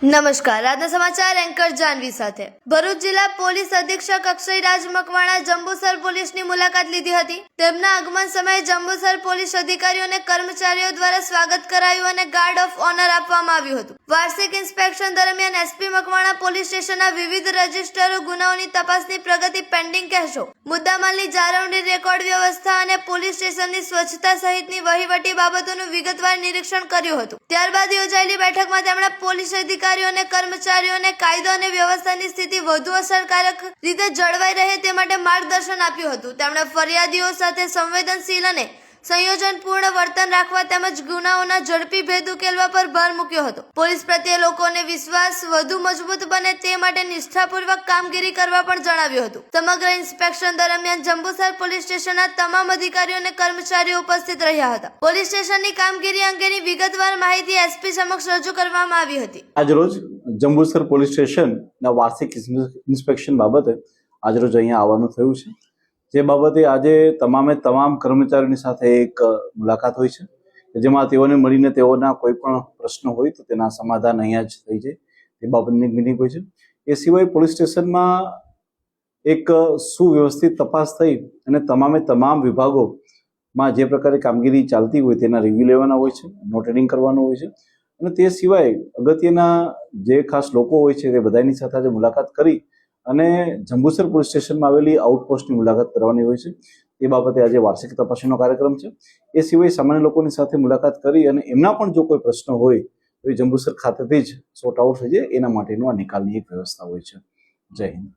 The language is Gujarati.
નમસ્કાર, આજના સમાચાર એન્કર જાનવી સાથે। ભરૂચ જિલ્લા પોલીસ અધિક્ષક અક્ષયરાજ મકવાણા જંબુસર પોલીસની મુલાકાત લીધી હતી। તેમના આગમન સમયે જંબુસર પોલીસ અધિકારીઓ અને કર્મચારીઓ દ્વારા સ્વાગત કરાયું અને ગાર્ડ ઓફ ઓનર આપવામાં આવ્યું હતું। વાર્ષિક ઇન્સ્પેક્શન દરમિયાન એસપી મકવાણા પોલીસ સ્ટેશનના વિવિધ રજિસ્ટરો ગુનાઓની તપાસની પ્રગતિ પેન્ડિંગ કહેશો, મુદ્દામાલની જાળવણી, રેકોર્ડ વ્યવસ્થા અને પોલીસ સ્ટેશનની સ્વચ્છતા સહિતની વહીવટી બાબતોનું વિગતવાર નિરીક્ષણ કર્યું હતું। ત્યારબાદ યોજાયેલી બેઠકમાં તેમણે પોલીસ અધિકારીઓ અને કર્મચારીઓને કાયદો અને વ્યવસ્થાની સ્થિતિ વધુ અસરકારક રીતે જળવાઈ રહે તે માટે માર્ગદર્શન આપ્યું હતું। તેમણે ફરિયાદીઓ સાથે સંવેદનશીલ અને સંયોજનપૂર્ણ વર્તન રાખવા તેમજ ગુનાઓના ઝડપી ભેદ ઉકેલવા પર ભાર મૂક્યો હતો। પોલીસ પ્રત્યે લોકોને વિશ્વાસ વધુ મજબૂત બને તે માટે નિષ્ઠાપૂર્વક કામગીરી કરવા પણ જણાવ્યું હતું। સમગ્ર ઇન્સ્પેક્શન દરમિયાન જંબુસર પોલીસ સ્ટેશનના તમામ અધિકારીઓ અને કર્મચારીઓ ઉપસ્થિત રહ્યા હતા। પોલીસ સ્ટેશનની કામગીરી અંગેની વિગતવાર માહિતી એસપી સમક્ષ રજૂ કરવામાં આવી હતી। આજરોજ જંબુસર પોલીસ સ્ટેશનના વાર્ષિક ઇન્સ્પેક્શન બાબતે આજરોજ અહીંયા આવવાનું થયું છે। જે બાબતે આજે તમામ કર્મચારીઓની સાથે એક મુલાકાત હોય છે, જેમાં તેઓને મળીને તેઓના કોઈ પણ પ્રશ્ન હોય તો તેના સમાધાન અહીંયા જ થઈ જાય તે બાબતની મિટિંગ હોય છે। એ સિવાય પોલીસ સ્ટેશનમાં એક સુવ્યવસ્થિત તપાસ થઈ અને તમામ વિભાગોમાં જે પ્રકારે કામગીરી ચાલતી હોય તેના રિવ્યુ લેવાના હોય છે, નોટેડિંગ કરવાનું હોય છે અને તે સિવાય અગત્યના જે ખાસ લોકો હોય છે તે બધાની સાથે આજે મુલાકાત કરી અને જંબુસર પોલીસ સ્ટેશનમાં આવેલી આઉટપોસ્ટની મુલાકાત કરવાની હોય છે। એ બાબતે આજે વાર્ષિક તપાસણીનો કાર્યક્રમ છે। એ સિવાય સામાન્ય લોકોની સાથે મુલાકાત કરી અને એમના પણ જો કોઈ પ્રશ્ન હોય તો એ જંબુસર ખાતેથી જ સોર્ટ આઉટ થઈ જાય એના માટેનું આ નિકાલની એક વ્યવસ્થા હોય છે। જય હિન્દ।